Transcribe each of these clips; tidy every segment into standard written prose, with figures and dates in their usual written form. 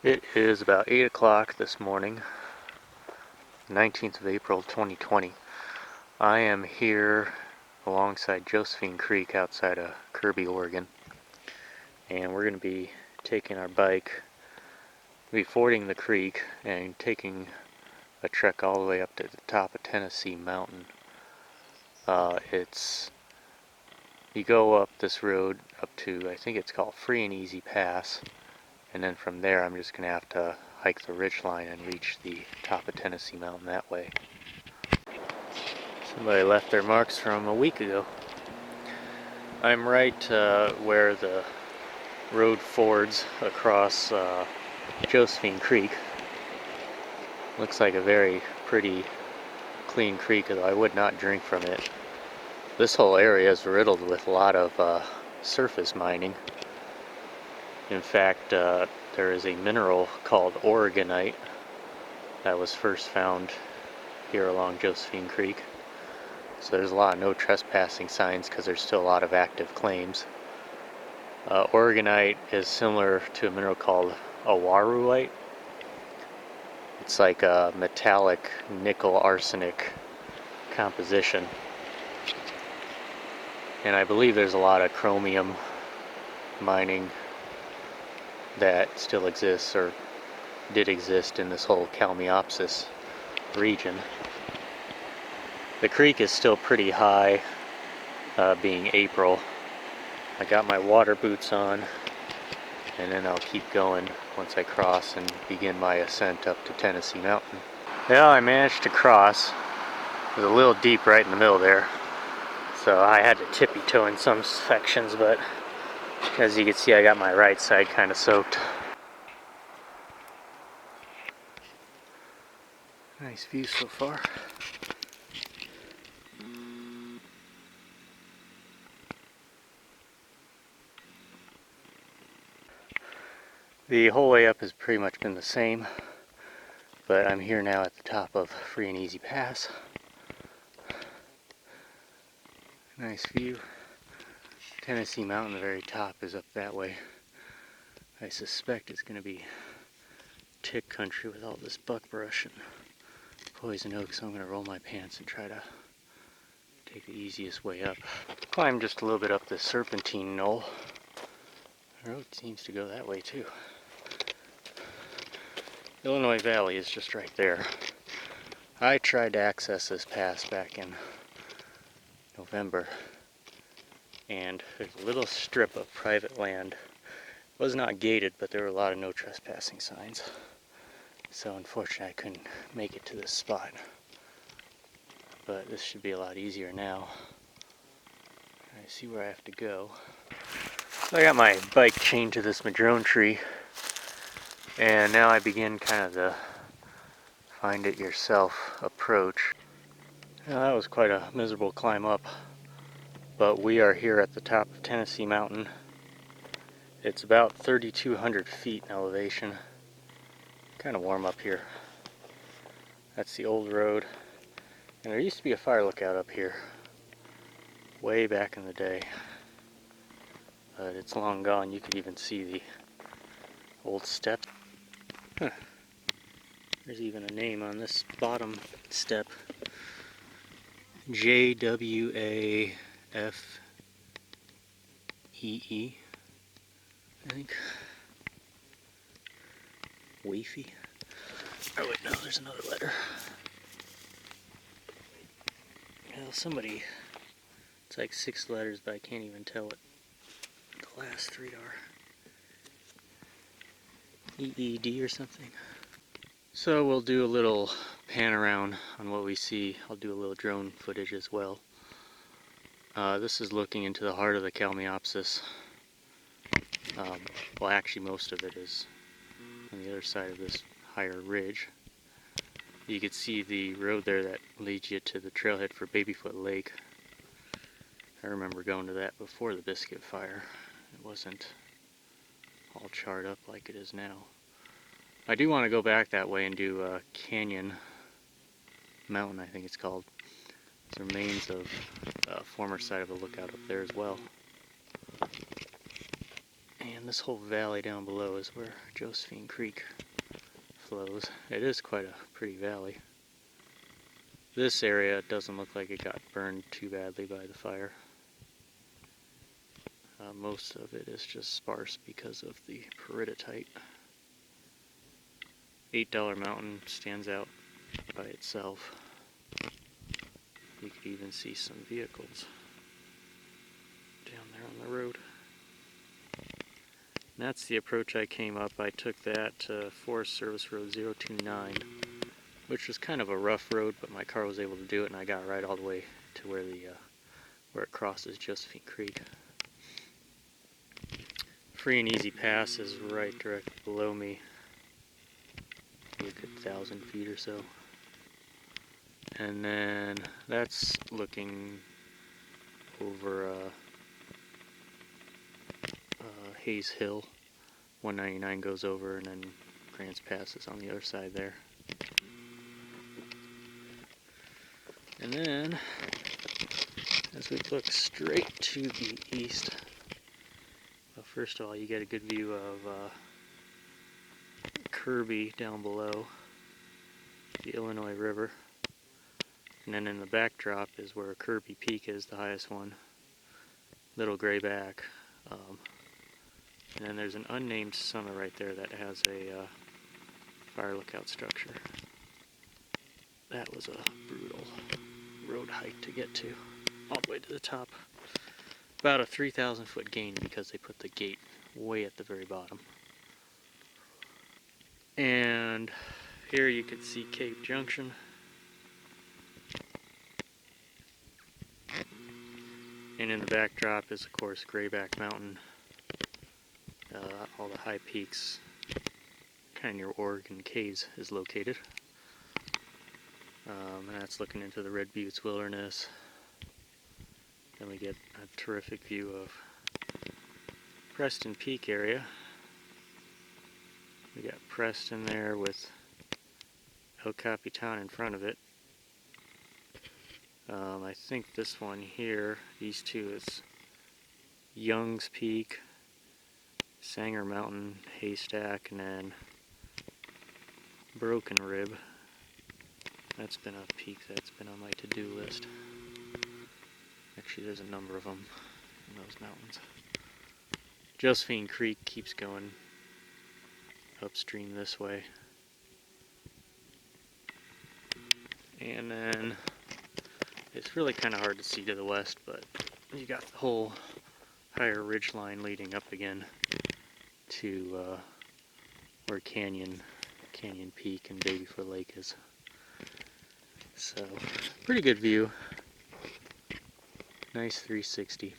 It is about 8 o'clock this morning, 19th of April 2020. I am here alongside Josephine Creek outside of Kirby, Oregon. And we're going to be taking our bike, fording the creek and taking a trek all the way up to the top of Tennessee Mountain. You go up this road up to, I think it's called Free and Easy Pass. And then from there, I'm just going to have to hike the ridgeline and reach the top of Tennessee Mountain that way. Somebody left their marks from a week ago. I'm right where the road fords across Josephine Creek. Looks like a very pretty, clean creek, although I would not drink from it. This whole area is riddled with a lot of surface mining. In fact, there is a mineral called Oregonite that was first found here along Josephine Creek. So there's a lot of no trespassing signs because there's still a lot of active claims. Oregonite is similar to a mineral called awaruite. It's like a metallic nickel arsenic composition. And I believe there's a lot of chromium mining that still exists or did exist in this whole Kalmiopsis region. The creek is still pretty high, being April. I got my water boots on, and then I'll keep going once I cross and begin my ascent up to Tennessee Mountain. Well, I managed to cross. It was a little deep right in the middle there, so I had to tippy toe in some sections, but as you can see, I got my right side kind of soaked. Nice view so far. The whole way up has pretty much been the same, but I'm here now at the top of Free and Easy Pass. Nice view. Tennessee Mountain, the very top, is up that way. I suspect it's going to be tick country with all this buckbrush and poison oak, so I'm going to roll my pants and try to take the easiest way up. Climb just a little bit up this serpentine knoll. The road seems to go that way too. Illinois Valley is just right there. I tried to access this pass back in November, and there's a little strip of private land. It was not gated, but there were a lot of no trespassing signs. So unfortunately I couldn't make it to this spot. But this should be a lot easier now. I see where I have to go. So I got my bike chained to this madrone tree, and now I begin kind of the find it yourself approach. Now, that was quite a miserable climb up, but we are here at the top of Tennessee Mountain. It's about 3,200 feet in elevation. Kind of warm up here. That's the old road, and there used to be a fire lookout up here way back in the day, but it's long gone. You could even see the old steps. Huh. There's even a name on this bottom step. JWAFEE, I think. Wafy. Oh wait, no, there's another letter. Well, somebody, it's like 6 letters, but I can't even tell what the last 3 are. EED or something. So we'll do a little pan around on what we see. I'll do a little drone footage as well. This is looking into the heart of the Kalmiopsis. Well, actually most of it is on the other side of this higher ridge. You can see the road there that leads you to the trailhead for Babyfoot Lake. I remember going to that before the Biscuit Fire. It wasn't all charred up like it is now. I do want to go back that way and do Canyon Mountain, I think it's called. There's remains of a former site of a lookout up there as well. And And this whole valley down below is where Josephine Creek flows. It is quite a pretty valley. This area doesn't look like it got burned too badly by the fire. Most of it is just sparse because of the peridotite. $8 Mountain stands out by itself. You could even see some vehicles down there on the road. And that's the approach I came up. I took that Forest Service Road 029, which was kind of a rough road, but my car was able to do it, and I got right all the way to where it crosses Josephine Creek. Free and Easy Pass is right directly below me, a good 1,000 feet or so. And then that's looking over Hayes Hill. 199 goes over, and then Grants Pass is on the other side there. And then, as we look straight to the east, well, first of all, you get a good view of Kirby down below, the Illinois River. And then in the backdrop is where Kirby Peak is, the highest one, Little Grayback. And then there's an unnamed summit right there that has a fire lookout structure. That was a brutal road hike to get to, all the way to the top. About a 3,000 foot gain because they put the gate way at the very bottom. And here you can see Cape Junction. And in the backdrop is, of course, Grayback Mountain. All the high peaks, kind of near Oregon Caves, is located. And that's looking into the Red Buttes Wilderness. Then we get a terrific view of Preston Peak area. We got Preston there with El Capitan in front of it. I think this one here, these two, is Young's Peak, Sanger Mountain, Haystack, and then Broken Rib. That's been a peak that's been on my to-do list. Actually, there's a number of them in those mountains. Josephine Creek keeps going upstream this way. And then it's really kind of hard to see to the west, but you got the whole higher ridge line leading up again to where Canyon Peak and Babyfoot Lake is. So, pretty good view. Nice 360.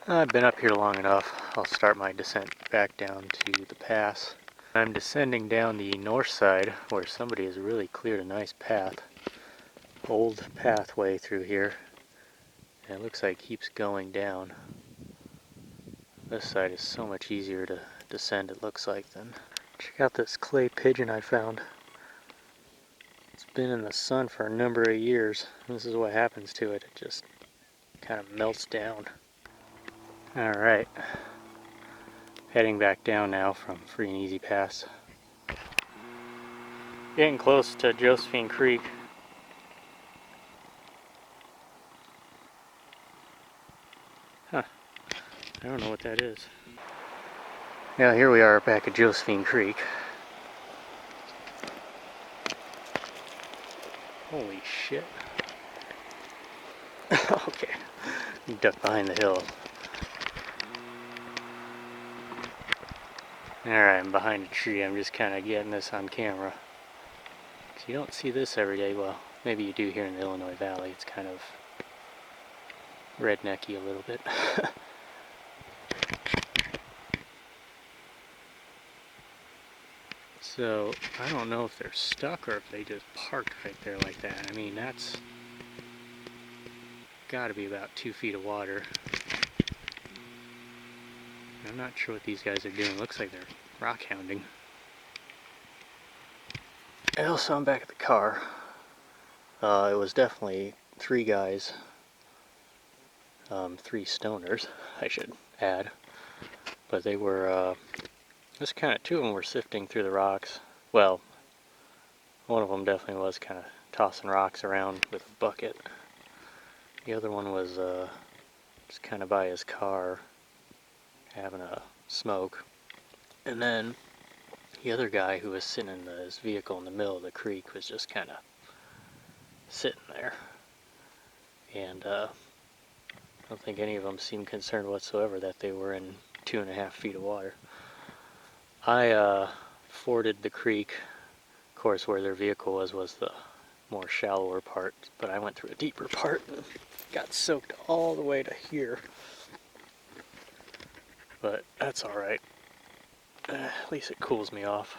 I've been up here long enough. I'll start my descent back down to the pass. I'm descending down the north side where somebody has really cleared a nice path. Old pathway through here. And it looks like it keeps going down. This side is so much easier to descend, it looks like, than... Check out this clay pigeon I found. It's been in the sun for a number of years. This is what happens to it. It just kind of melts down. Alright. Heading back down now from Free and Easy Pass. Getting close to Josephine Creek. Huh. I don't know what that is. Yeah, here we are back at Josephine Creek. Holy shit. Okay. Duck behind the hill. Alright, I'm behind a tree. I'm just kind of getting this on camera. So you don't see this every day. Well, maybe you do here in the Illinois Valley. It's kind of rednecky a little bit. So, I don't know if they're stuck or if they just parked right there like that. I mean, that's gotta be about 2 feet of water. I'm not sure what these guys are doing. Looks like they're rock hounding. Also, I'm back at the car. It was definitely 3 guys. 3 stoners, I should add. But they were, just kind of, 2 of them were sifting through the rocks. Well, one of them definitely was kind of tossing rocks around with a bucket. The other one was just kind of by his car having a smoke. And then the other guy who was sitting in his vehicle in the middle of the creek was just kind of sitting there. And I don't think any of them seemed concerned whatsoever that they were in 2.5 feet of water. I forded the creek. Of course, where their vehicle was the more shallower part, but I went through a deeper part and got soaked all the way to here. But that's alright. At least it cools me off.